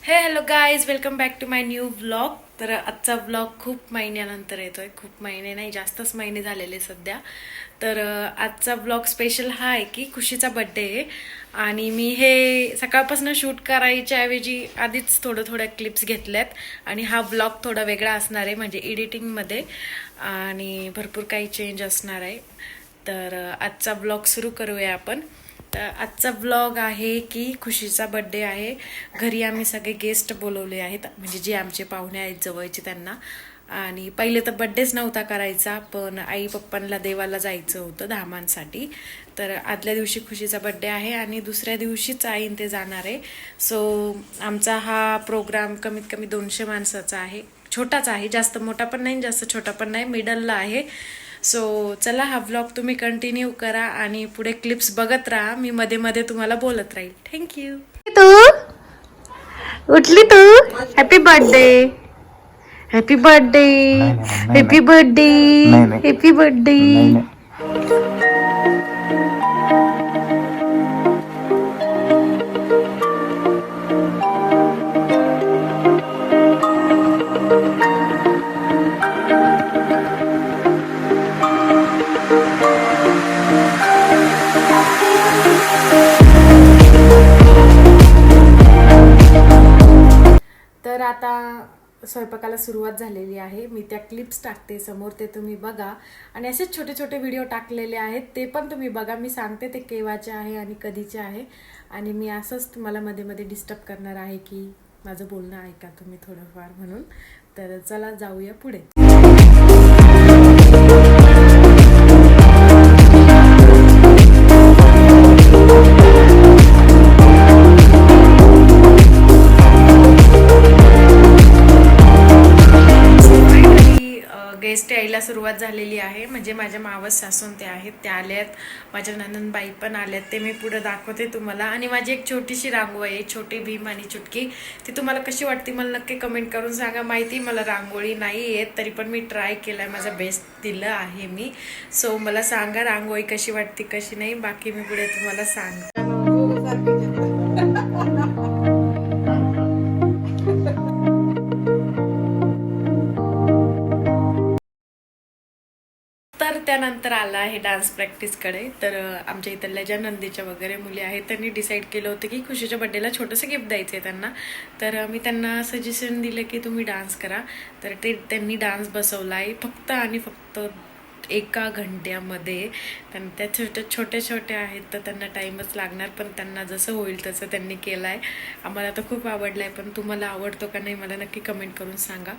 Hello guys, welcome back to my new vlog. तर आजचा vlog खूप महिन्यानंतर येतोय. खूप महिने नाही, जास्तच महिने झालेले सध्या. तर आजचा व्लॉग स्पेशल हा आहे की खुशीचा बड्डे आहे आणि मी हे सकाळपासून शूट करायच्या ऐवजी आधीच थोड्या क्लिप्स घेतल्यात आणि हा व्लॉग थोडा वेगळा असणार आहे, म्हणजे एडिटिंगमध्ये आणि भरपूर काही चेंज असणार आहे. तर आजचा व्लॉग सुरू करूया आपण. तर आजचा व्लॉग आहे की खुशीचा बड्डे आहे. घरी आम्ही सगळे गेस्ट बोलवले आहेत, म्हणजे जे आमचे पाहुणे आहेत जवळचे त्यांना. आणि पहिले तर बड्डेच नव्हता करायचा, पण आई पप्पांना देवाला जायचं होतं धामांसाठी. तर आदल्या दिवशी खुशीचा बड्डे आहे आणि दुसऱ्या दिवशीच आईन ते जाणार आहे. सो आमचा हा प्रोग्राम कमीत कमी 200 माणसाचा आहे. छोटाच आहे, जास्त मोठा पण नाही जास्त छोटा पण नाही, मिडलला आहे. सो चला, हा व्लॉग तुम्ही कंटिन्यू करा आणि पुढे क्लिप्स बघत राहा. मी मध्ये मध्ये तुम्हाला बोलत राहील. थँक्यू. तू उठली तू. Happy birthday, happy birthday, happy birthday, happy birthday. तर आता स्वयंपाकाला सुरुवात झालेली आहे. मी त्या क्लिप्स टाकते समोर, ते तुम्ही बघा. आणि असेच छोटे छोटे व्हिडिओ टाकलेले आहेत, ते पण तुम्ही बघा. मी सांगते ते केव्हाचे आहे आणि कधीचे आहे. आणि मी असंच तुम्हाला मध्ये मध्ये डिस्टर्ब करणार आहे की माझं बोलणं ऐका तुम्ही थोडंफार म्हणून. तर चला जाऊया पुढे. गेस्ट यायला सुरुवात झालेली आहे. म्हणजे माझ्या मावस सासून ते आहेत, त्या आल्यात. माझ्या नंदनबाई पण आल्यात, ते मी पुढे दाखवते तुम्हाला. आणि माझी एक छोटीशी रांगोळी आहे, छोटी भीम आणि चुटकी. ती तुम्हाला कशी वाटते मला नक्की कमेंट करून सांगा. माहिती मला रांगोळी नाही येत, तरी पण मी ट्राय केलाय, माझा बेस्ट दिलं आहे मी. सो मला सांगा रांगोळी कशी वाटते कशी नाही, बाकी मी पुढे तुम्हाला सांग. तर त्यानंतर आला आहे डान्स प्रॅक्टिसकडे. तर आमच्या इथल्या ज्या नंदीच्या वगैरे मुली आहेत त्यांनी डिसाईड केलं होतं की खुशीच्या बड्डेला छोटंसं गिफ्ट द्यायचं आहे त्यांना. तर मी त्यांना सजेशन दिलं की तुम्ही डान्स करा. तर त्यांनी डान्स बसवला आहे फक्त आणि फक्त 1 घंट्यामध्ये. त्या छोट्या छोट्या आहेत तर त्यांना टाईमच लागणार, पण त्यांना जसं होईल तसं त्यांनी केलं आहे. आम्हाला तर खूप आवडलं आहे, पण तुम्हाला आवडतो का नाही मला नक्की कमेंट करून सांगा.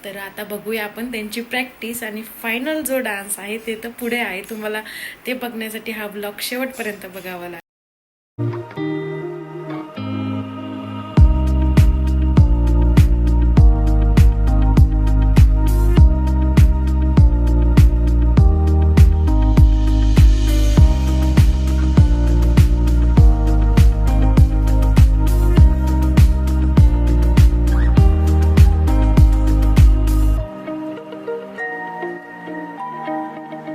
तर आता बघूया आपण त्यांची प्रॅक्टिस आणि फायनल जो डान्स आहे ते तर पुढे आहे. तुम्हाला ते बघण्यासाठी हा ब्लॉग शेवटपर्यंत बघावा लागेल.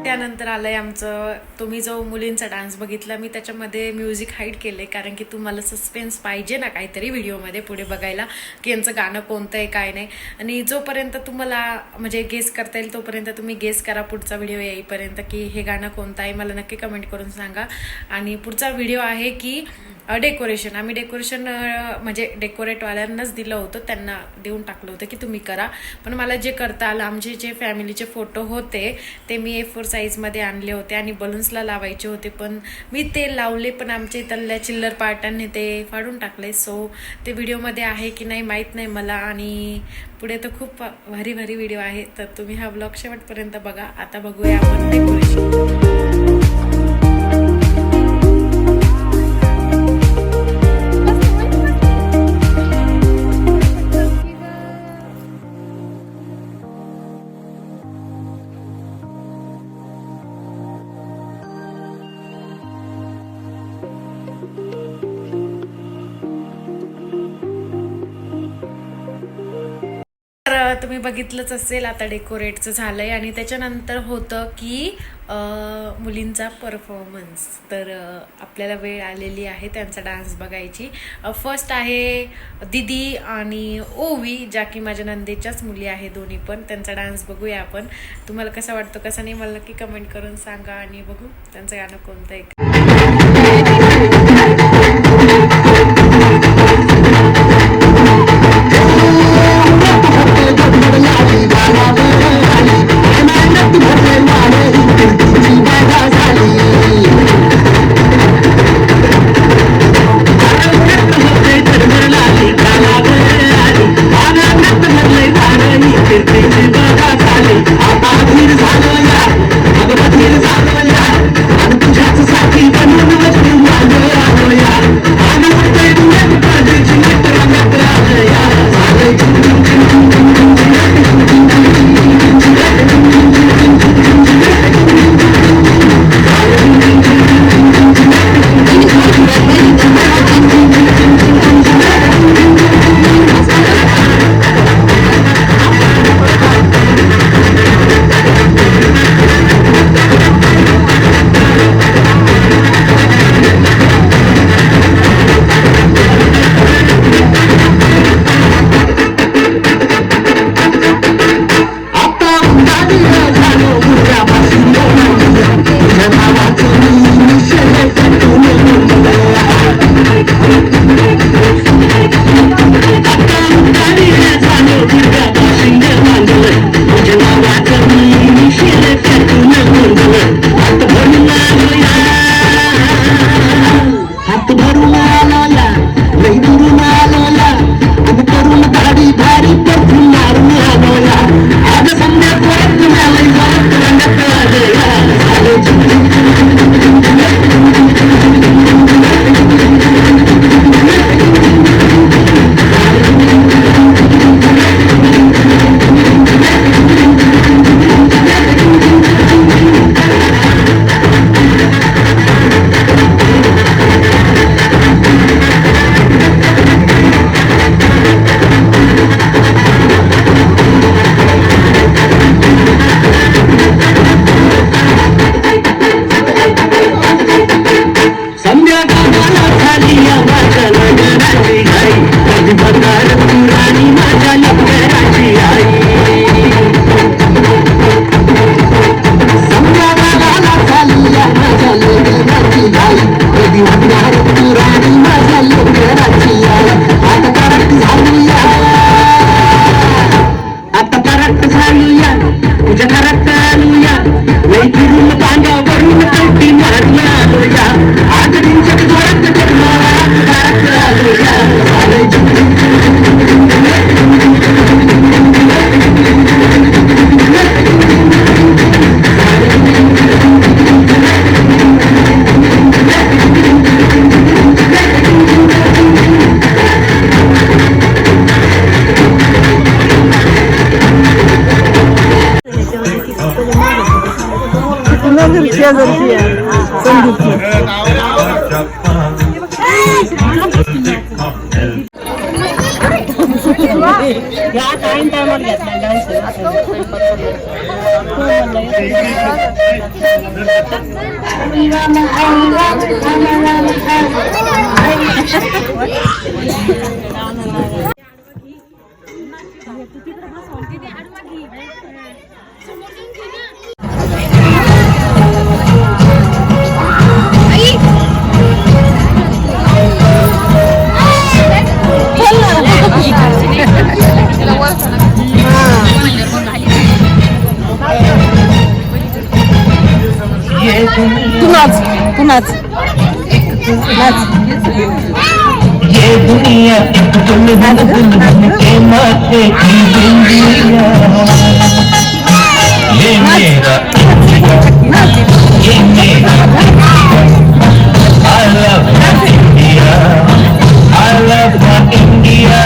त्यानंतर आलंय आमचं, तुम्ही जो मुलींचा डान्स बघितला मी त्याच्यामध्ये म्युझिक हाईड केले, कारण की तुम्हाला सस्पेन्स पाहिजे ना काहीतरी व्हिडिओमध्ये पुढे बघायला की यांचं गाणं कोणतं आहे काय नाही. आणि जोपर्यंत तुम्हाला म्हणजे गेस करता येईल तोपर्यंत तुम्ही गेस करा पुढचा व्हिडिओ येईपर्यंत की हे गाणं कोणतं आहे. मला नक्की कमेंट करून सांगा. आणि पुढचा व्हिडिओ आहे की डेकोरेशन. आम्ही डेकोरेशन म्हणजे डेकोरेटवाल्यांनाच दिलं होतं, त्यांना देऊन टाकलं होतं की तुम्ही करा. पण मला जे करता आलं, आमचे जे फॅमिलीचे फोटो होते ते मी A4 साईजमध्ये आणले होते आणि बलून्सला लावायचे होते, पण मी ते लावले पण आमच्या इथल्या चिल्लर पार्टांनी ते फाडून टाकले. सो ते व्हिडिओमध्ये आहे की नाही माहीत नाही मला. आणि पुढे तर खूप भारी भारी व्हिडिओ आहे, तर तुम्ही हा ब्लॉग शेवटपर्यंत बघा. आता बघूया आपण डेकोरेशन. तर तुम्ही बघितलंच असेल आता डेकोरेटचं झालंय आणि त्याच्यानंतर होतं की मुलींचा परफॉर्मन्स. तर आपल्याला वेळ आलेली आहे त्यांचा डान्स बघायची. फर्स्ट आहे दिदी आणि ओवी, ज्या की माझ्या नंदेच्याच मुली आहे दोन्ही पण. त्यांचा डान्स बघूया आपण. तुम्हाला कसा वाटतो कसा नाही मला नक्की कमेंट करून सांगा आणि बघू त्यांचं गाणं कोणतं आहे. ये दुनिया दुल्हन दुल्हन के माथे की बिंदिया, ये मेरा ये मेरा I love my India, I love my India.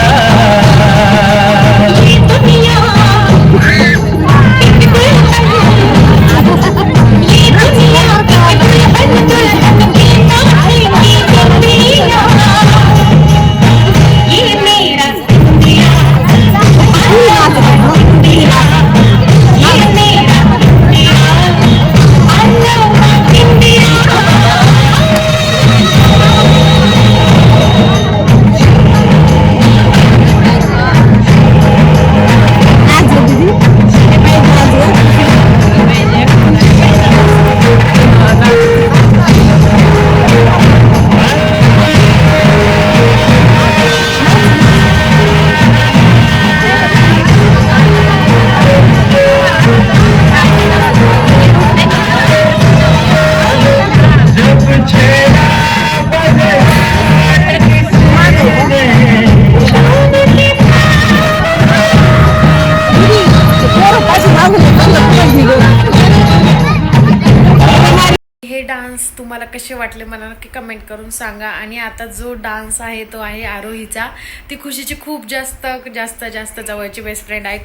Dance तुम्हाला कसे वाटले मला नक्की कमेंट करून सांगा. आणि आता जो डान्स आहे तो आहे आरोहीचा. ती खुशीची खूप जास्त जास्त जास्त जवळची बेस्ट फ्रेंड आहे.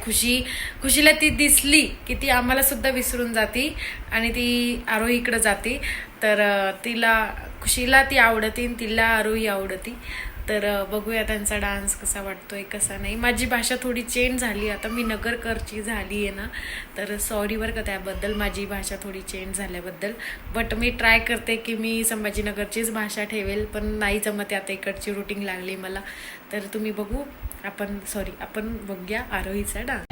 खुशीला ती दिसली की ती आम्हाला सुद्धा विसरून जाती आणि ती आरोहीकडे जाते. तर खुशीला ती आवडती आणि तिला आरोही आवडती. तर बघूया त्यांचा डान्स कसा वाटतोय कसा नाही. माझी भाषा थोडी चेंज झाली, आता मी नगरकरची झाली आहे ना, तर सॉरी बरं का त्याबद्दल, माझी भाषा थोडी चेंज झाल्याबद्दल. बट मी ट्राय करते की मी संभाजीनगरचीच भाषा ठेवेल, पण नाही जमते आता, इकडची रुटीन लागली मला. तर तुम्ही आपण बघूया आरोहीचा डान्स.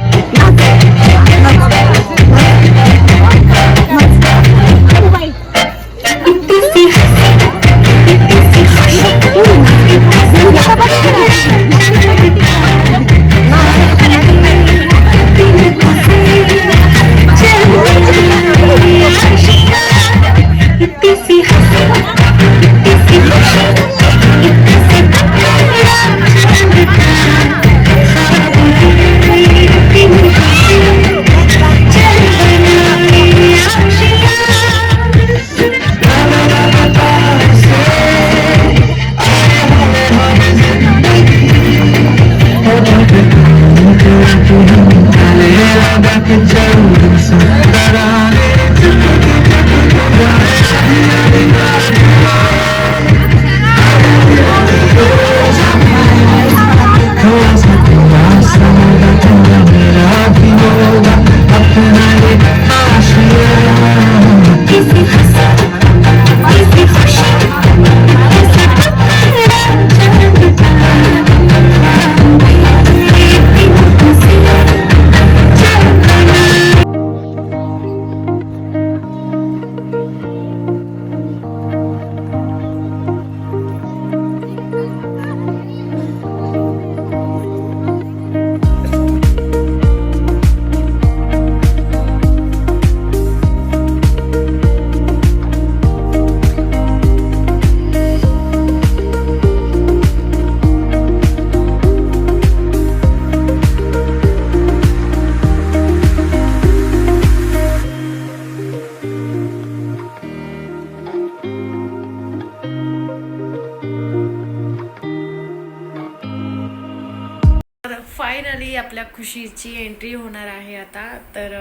फायनली आपल्या खुशीची एंट्री होणार आहे आता. तर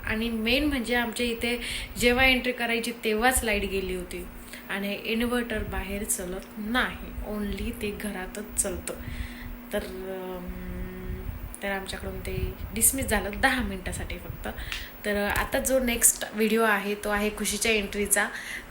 आणि मेन म्हणजे आमच्या इथे जेव्हा एंट्री करायची तेव्हाच लाईट गेली होती आणि इन्व्हर्टर बाहेर चलत नाही, ओन्ली ते घरातच चालतं. तर आमच्याकडून ते डिसमिस झालं 10 मिनिटासाठी फक्त. तर आता जो नेक्स्ट व्हिडिओ आहे तो आहे खुशीच्या एंट्रीचा.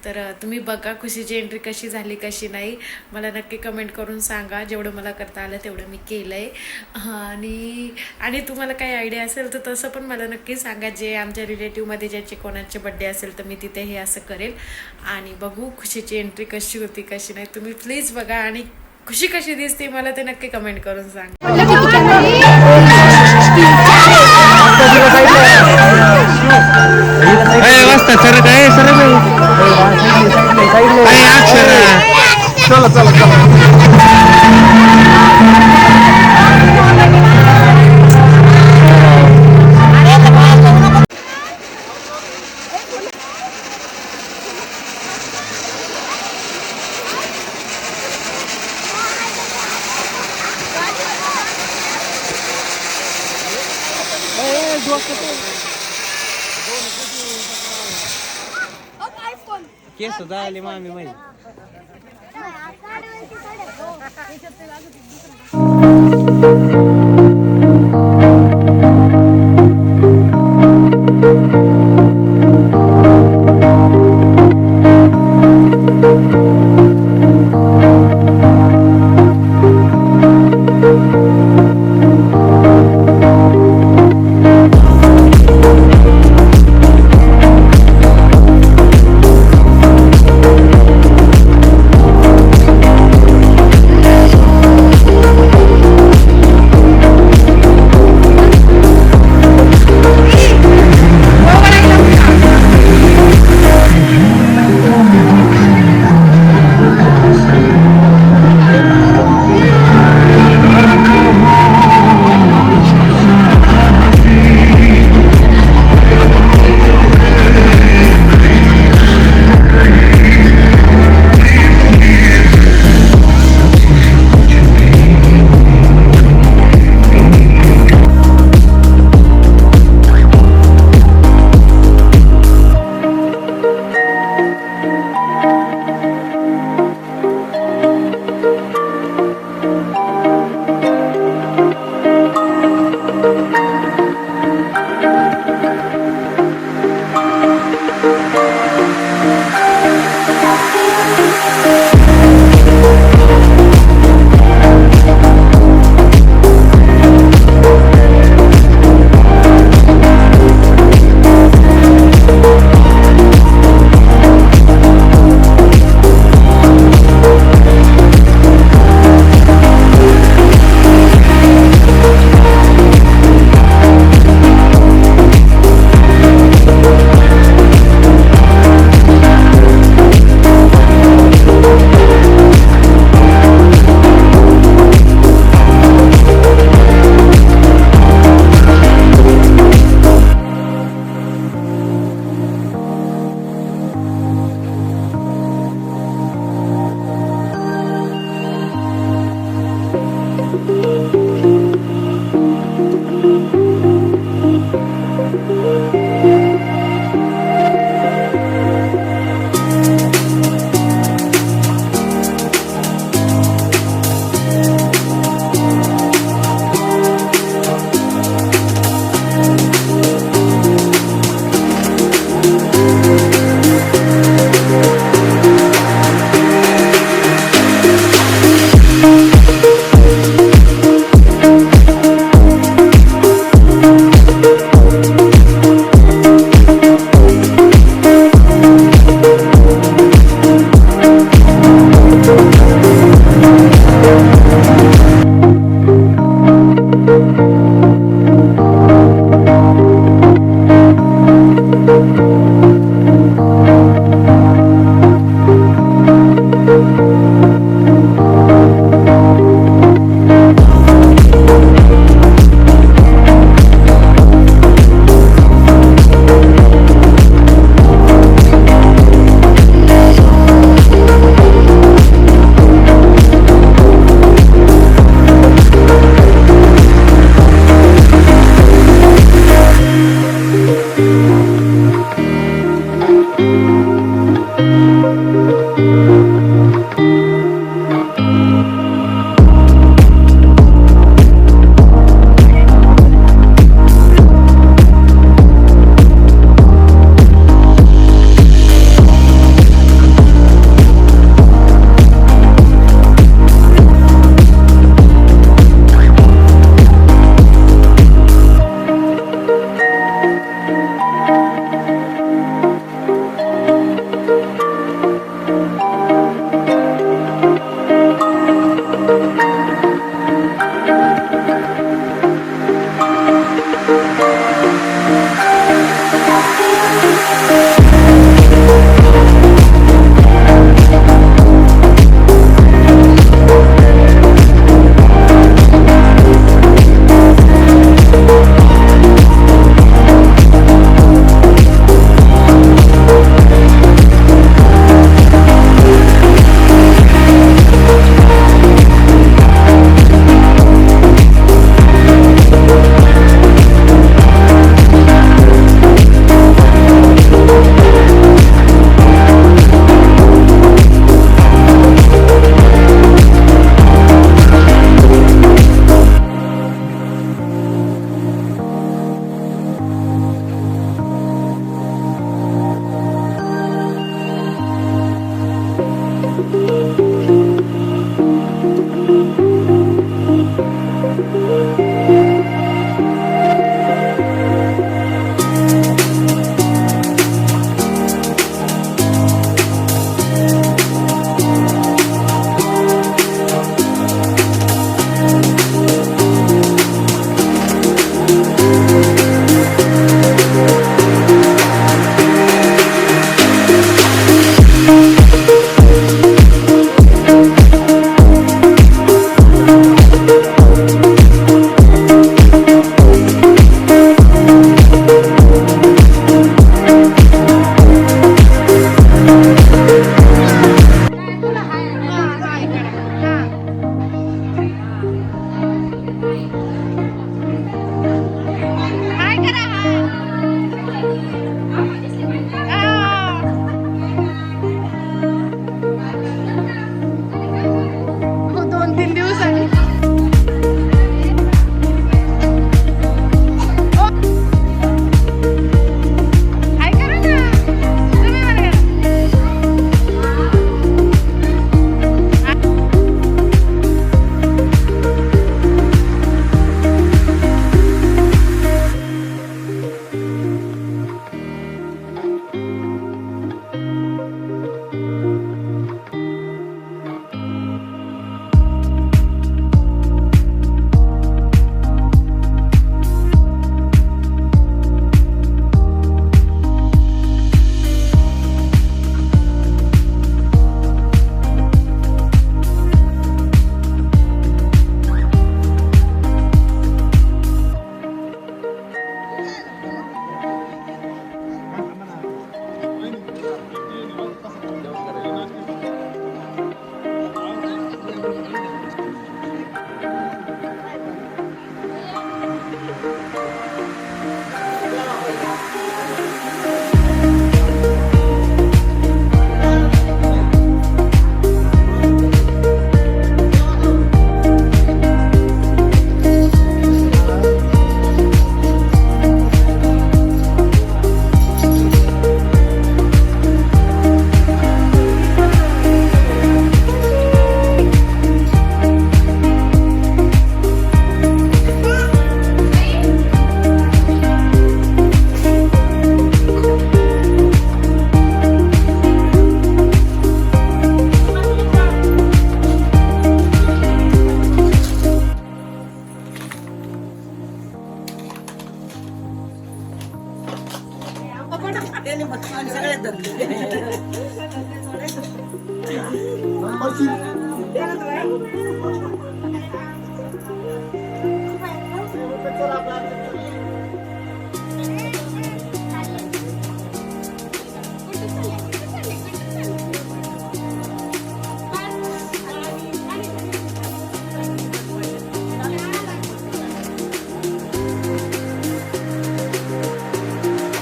तर तुम्ही बघा खुशीची एंट्री कशी झाली कशी नाही, मला नक्की कमेंट करून सांगा. जेवढं मला करता आलं तेवढं मी केलं आहे. आणि तुम्हाला काही आयडिया असेल तर तसं पण मला नक्की सांगा. जे आमच्या रिलेटिव्हमध्ये ज्याचे कोणाचे बड्डे असेल तर मी तिथे हे असं करेल. आणि बघू खुशीची एंट्री कशी होती कशी नाही. तुम्ही प्लीज बघा आणि खुशी कशी दिसते मला ते नक्की कमेंट करून सांगा. केस सुद्धा आले मामी माझी.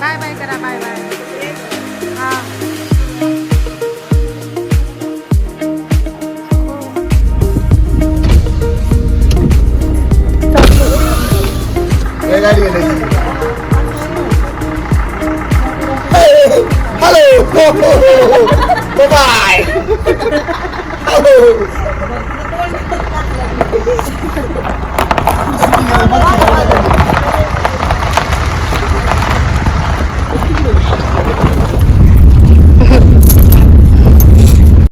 बाय बाय करा, बाय बाय. हा Hello. Bye bye. Hello.